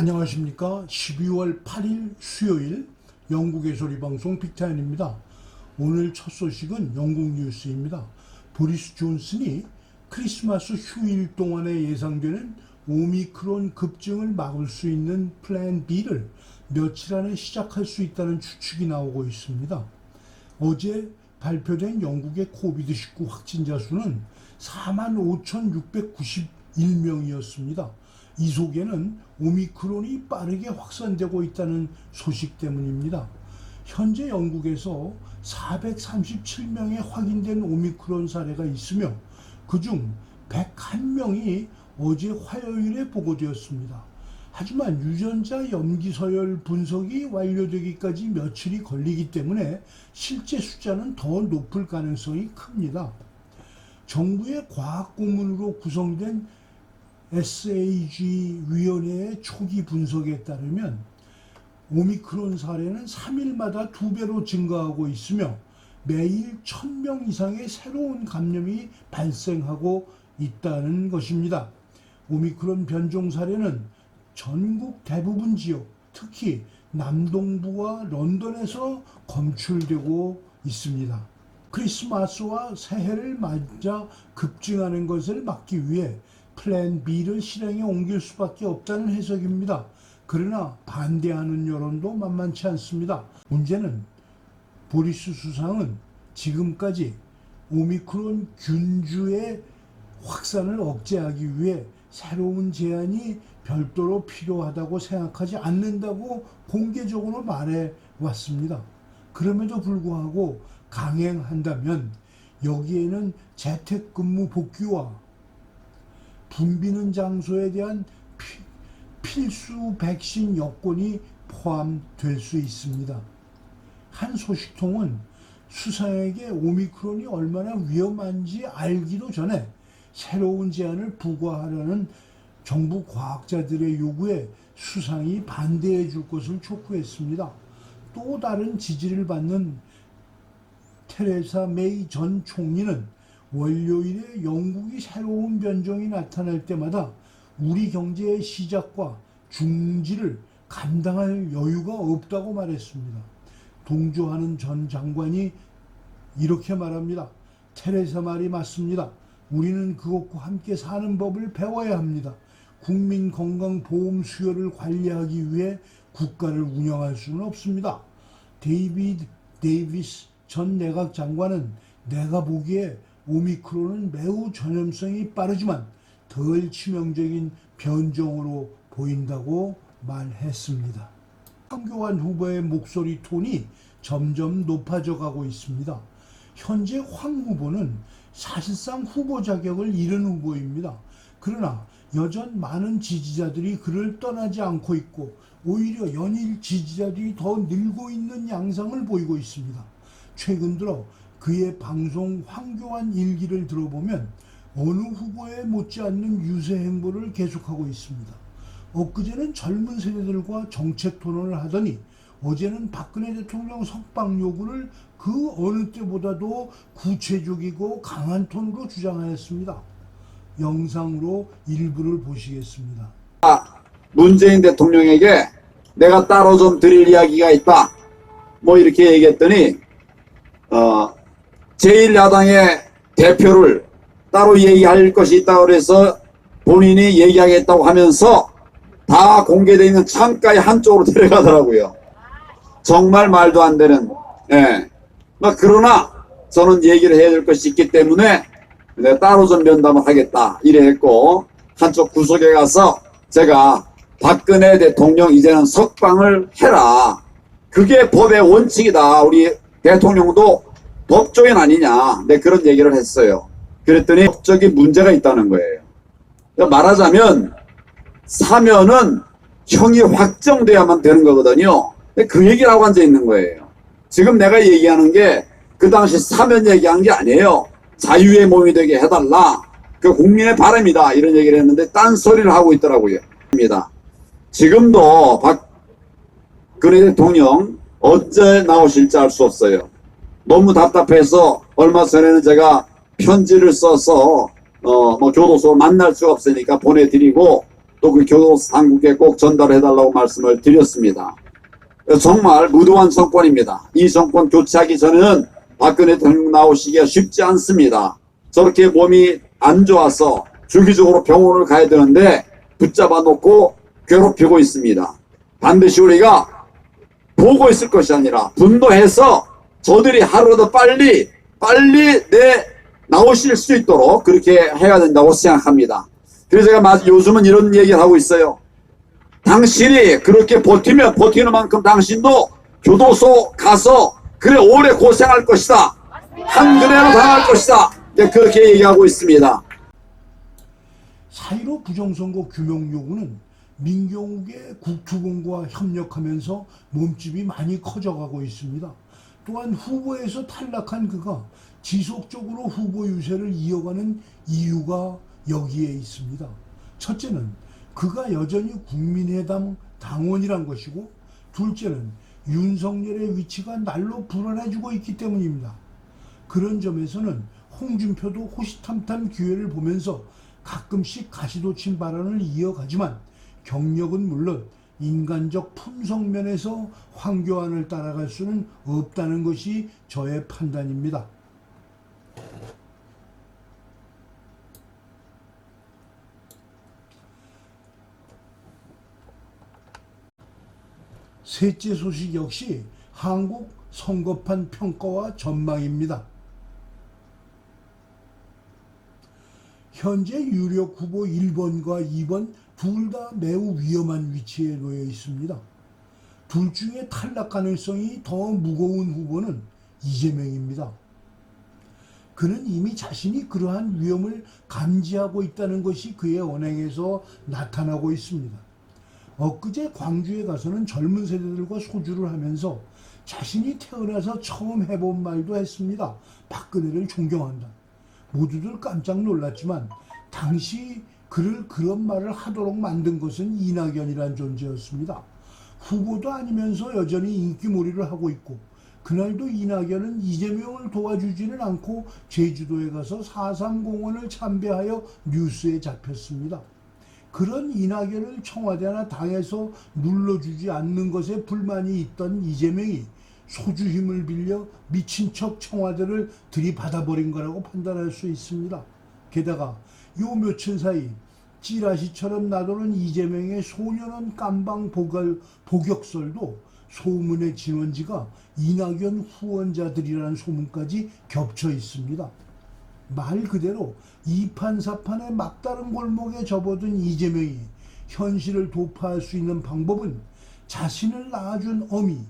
안녕하십니까. 12월 8일 수요일 영국의 소리방송 빅타임입니다. 오늘 첫 소식은 영국 뉴스입니다. 보리스 존슨이 크리스마스 휴일 동안에 예상되는 오미크론 급증을 막을 수 있는 플랜 B를 며칠 안에 시작할 수 있다는 추측이 나오고 있습니다. 어제 발표된 영국의 코비드-19 확진자 수는 45,691명이었습니다. 이 속에는 오미크론이 빠르게 확산되고 있다는 소식 때문입니다. 현재 영국에서 437명의 확인된 오미크론 사례가 있으며 그중 101명이 어제 화요일에 보고되었습니다. 하지만 유전자 염기 서열 분석이 완료되기까지 며칠이 걸리기 때문에 실제 숫자는 더 높을 가능성이 큽니다. 정부의 과학고문으로 구성된 SAG 위원회의 초기 분석에 따르면 오미크론 사례는 3일마다 2배로 증가하고 있으며 매일 1000명 이상의 새로운 감염이 발생하고 있다는 것입니다. 오미크론 변종 사례는 전국 대부분 지역, 특히 남동부와 런던에서 검출되고 있습니다. 크리스마스와 새해를 맞아 급증하는 것을 막기 위해 플랜 B를 실행에 옮길 수밖에 없다는 해석입니다. 그러나 반대하는 여론도 만만치 않습니다. 문제는 보리스 수상은 지금까지 오미크론 균주의 확산을 억제하기 위해 새로운 제안이 별도로 필요하다고 생각하지 않는다고 공개적으로 말해왔습니다. 그럼에도 불구하고 강행한다면 여기에는 재택근무 복귀와 붐비는 장소에 대한 필수 백신 여건이 포함될 수 있습니다. 한 소식통은 수상에게 오미크론이 얼마나 위험한지 알기도 전에 새로운 제안을 부과하려는 정부 과학자들의 요구에 수상이 반대해 줄 것을 촉구했습니다. 또 다른 지지를 받는 테레사 메이 전 총리는 월요일에 영국이 새로운 변종이 나타날 때마다 우리 경제의 시작과 중지를 감당할 여유가 없다고 말했습니다. 동조하는 전 장관이 이렇게 말합니다. 테레사 말이 맞습니다. 우리는 그것과 함께 사는 법을 배워야 합니다. 국민 건강보험 수요를 관리하기 위해 국가를 운영할 수는 없습니다. 데이비드 데이비스 전 내각 장관은 내가 보기에 오미크론은 매우 전염성이 빠르지만 덜 치명적인 변종으로 보인다고 말했습니다. 황교안 후보의 목소리 톤이 점점 높아져 가고 있습니다. 현재 황 후보는 사실상 후보 자격을 잃은 후보입니다. 그러나 여전 많은 지지자들이 그를 떠나지 않고 있고 오히려 연일 지지자들이 더 늘고 있는 양상을 보이고 있습니다. 최근 들어 그의 방송 황교안 일기를 들어보면 어느 후보에 못지않는 유세 행보를 계속하고 있습니다. 엊그제는 젊은 세대들과 정책 토론을 하더니 어제는 박근혜 대통령 석방 요구를 그 어느 때보다도 구체적이고 강한 톤으로 주장하였습니다. 영상으로 일부를 보시겠습니다. 문재인 대통령에게 내가 따로 좀 드릴 이야기가 있다. 뭐 이렇게 얘기했더니 제1야당의 대표를 따로 얘기할 것이 있다고 그래서 본인이 얘기하겠다고 하면서 다 공개되어 있는 창가의 한쪽으로 데려가더라고요. 정말 말도 안 되는. 그러나 저는 얘기를 해야 될 것이 있기 때문에 내가 따로 좀 면담을 하겠다 이래 했고, 한쪽 구석에 가서 제가 박근혜 대통령 이제는 석방을 해라. 그게 법의 원칙이다. 우리 대통령도 법조인 아니냐. 네, 그런 얘기를 했어요. 그랬더니 법적인 문제가 있다는 거예요. 말하자면 사면은 형이 확정돼야만 되는 거거든요. 그 얘기를 하고 앉아 있는 거예요. 지금 내가 얘기하는 게 그 당시 사면 얘기한 게 아니에요. 자유의 몸이 되게 해달라. 그 국민의 바람이다. 이런 얘기를 했는데 딴소리를 하고 있더라고요. 지금도 박근혜 대통령 어째 나오실지 알 수 없어요. 너무 답답해서 얼마 전에는 제가 편지를 써서 교도소 만날 수가 없으니까 보내드리고 또 그 교도소 당국에 꼭 전달해달라고 말씀을 드렸습니다. 정말 무도한 정권입니다. 이 정권 교체하기 전에는 박근혜 대통령 나오시기가 쉽지 않습니다. 저렇게 몸이 안 좋아서 주기적으로 병원을 가야 되는데 붙잡아 놓고 괴롭히고 있습니다. 반드시 우리가 보고 있을 것이 아니라 분노해서 저들이 하루라도 빨리 나오실 수 있도록 그렇게 해야 된다고 생각합니다. 그래서 제가 요즘은 이런 얘기를 하고 있어요. 당신이 그렇게 버티는 만큼 당신도 교도소 가서 그래 오래 고생할 것이다. 한그레로 당할 것이다. 그렇게 얘기하고 있습니다. 4.15 부정선거 규명 요구는 민경욱의 국토본부와 협력하면서 몸집이 많이 커져가고 있습니다. 또한 후보에서 탈락한 그가 지속적으로 후보 유세를 이어가는 이유가 여기에 있습니다. 첫째는 그가 여전히 국민의당 당원이란 것이고, 둘째는 윤석열의 위치가 날로 불안해지고 있기 때문입니다. 그런 점에서는 홍준표도 호시탐탐 기회를 보면서 가끔씩 가시돋친 발언을 이어가지만 경력은 물론 인간적 품성면에서 황교안을 따라갈 수는 없다는 것이 저의 판단입니다. 셋째 소식 역시 한국 선거판 평가와 전망입니다. 현재 유력 후보 1번과 2번 둘 다 매우 위험한 위치에 놓여 있습니다. 둘 중에 탈락 가능성이 더 무거운 후보는 이재명입니다. 그는 이미 자신이 그러한 위험을 감지하고 있다는 것이 그의 언행에서 나타나고 있습니다. 엊그제 광주에 가서는 젊은 세대들과 소주를 하면서 자신이 태어나서 처음 해본 말도 했습니다. 박근혜를 존경한다. 모두들 깜짝 놀랐지만 당시 그를 그런 말을 하도록 만든 것은 이낙연이란 존재였습니다. 후보도 아니면서 여전히 인기몰이를 하고 있고, 그날도 이낙연은 이재명을 도와주지는 않고 제주도에 가서 4.3 공원을 참배하여 뉴스에 잡혔습니다. 그런 이낙연을 청와대나 당에서 눌러주지 않는 것에 불만이 있던 이재명이 소주 힘을 빌려 미친 척 청와대를 들이받아버린 거라고 판단할 수 있습니다. 게다가 요 며칠 사이 찌라시처럼 나도는 이재명의 소년원 깜방 복역설도 소문의 진원지가 이낙연 후원자들이라는 소문까지 겹쳐 있습니다. 말 그대로 이판사판의 막다른 골목에 접어든 이재명이 현실을 도파할 수 있는 방법은 자신을 낳아준 어미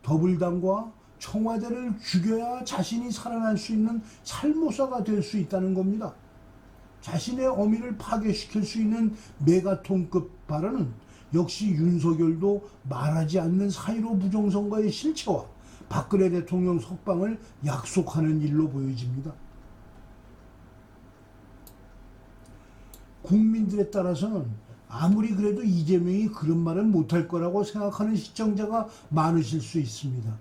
더불당과 청와대를 죽여야 자신이 살아날 수 있는 살모사가 될 수 있다는 겁니다. 자신의 어미를 파괴시킬 수 있는 메가톤급 발언은 역시 윤석열도 말하지 않는 4.15 부정선거의 실체와 박근혜 대통령 석방을 약속하는 일로 보여집니다. 국민들에 따라서는 아무리 그래도 이재명이 그런 말은 못할 거라고 생각하는 시청자가 많으실 수 있습니다.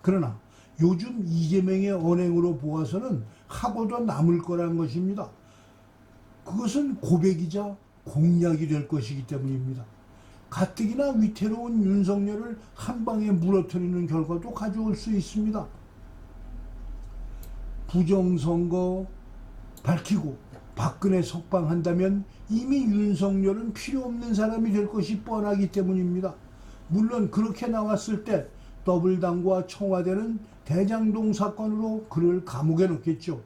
그러나 요즘 이재명의 언행으로 보아서는 하고도 남을 거란 것입니다. 그것은 고백이자 공약이 될 것이기 때문입니다. 가뜩이나 위태로운 윤석열을 한 방에 무너뜨리는 결과도 가져올 수 있습니다. 부정선거 밝히고 박근혜 석방한다면 이미 윤석열은 필요 없는 사람이 될 것이 뻔하기 때문입니다. 물론 그렇게 나왔을 때 더불당과 청와대는 대장동 사건으로 그를 감옥에 넣겠죠.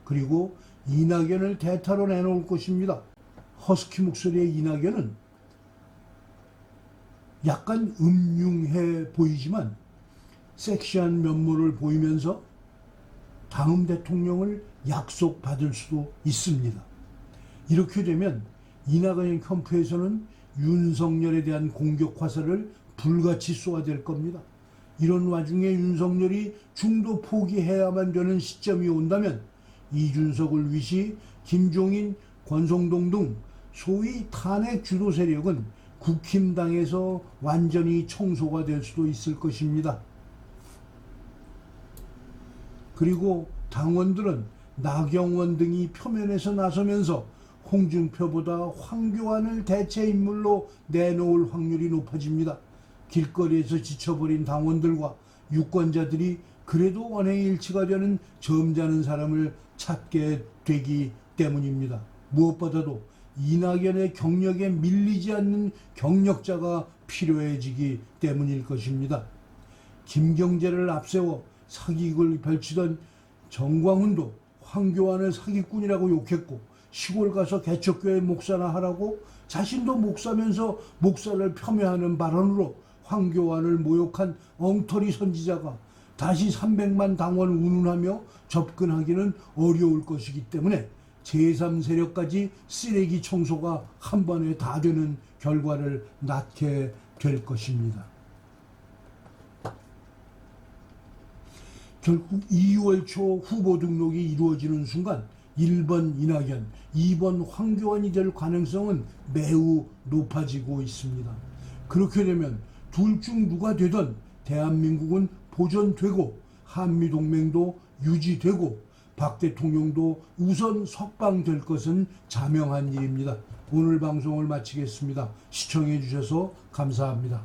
그리고 이낙연을 대타로 내놓을 것입니다. 허스키 목소리의 이낙연은 약간 음흉해 보이지만 섹시한 면모를 보이면서 다음 대통령을 약속받을 수도 있습니다. 이렇게 되면 이낙연 캠프에서는 윤석열에 대한 공격 화살을 불같이 쏘아댈 겁니다. 이런 와중에 윤석열이 중도 포기해야만 되는 시점이 온다면 이준석을 위시 김종인, 권성동 등 소위 탄핵 주도 세력은 국힘당에서 완전히 청소가 될 수도 있을 것입니다. 그리고 당원들은 나경원 등이 표면에서 나서면서 홍준표보다 황교안을 대체 인물로 내놓을 확률이 높아집니다. 길거리에서 지쳐버린 당원들과 유권자들이 그래도 언행의 일치가 되는 점잖은 사람을 찾게 되기 때문입니다. 무엇보다도 이낙연의 경력에 밀리지 않는 경력자가 필요해지기 때문일 것입니다. 김경재를 앞세워 사기극을 펼치던 정광훈도 황교안을 사기꾼이라고 욕했고, 시골 가서 개척교회 목사나 하라고 자신도 목사면서 목사를 폄훼하는 발언으로 황교안을 모욕한 엉터리 선지자가 다시 300만 당원 운운하며 접근하기는 어려울 것이기 때문에 제3세력까지 쓰레기 청소가 한 번에 다 되는 결과를 낳게 될 것입니다. 결국 2월 초 후보 등록이 이루어지는 순간 1번 이낙연, 2번 황교안이 될 가능성은 매우 높아지고 있습니다. 그렇게 되면 둘 중 누가 되든 대한민국은 보존되고 한미동맹도 유지되고 박 대통령도 우선 석방될 것은 자명한 일입니다. 오늘 방송을 마치겠습니다. 시청해 주셔서 감사합니다.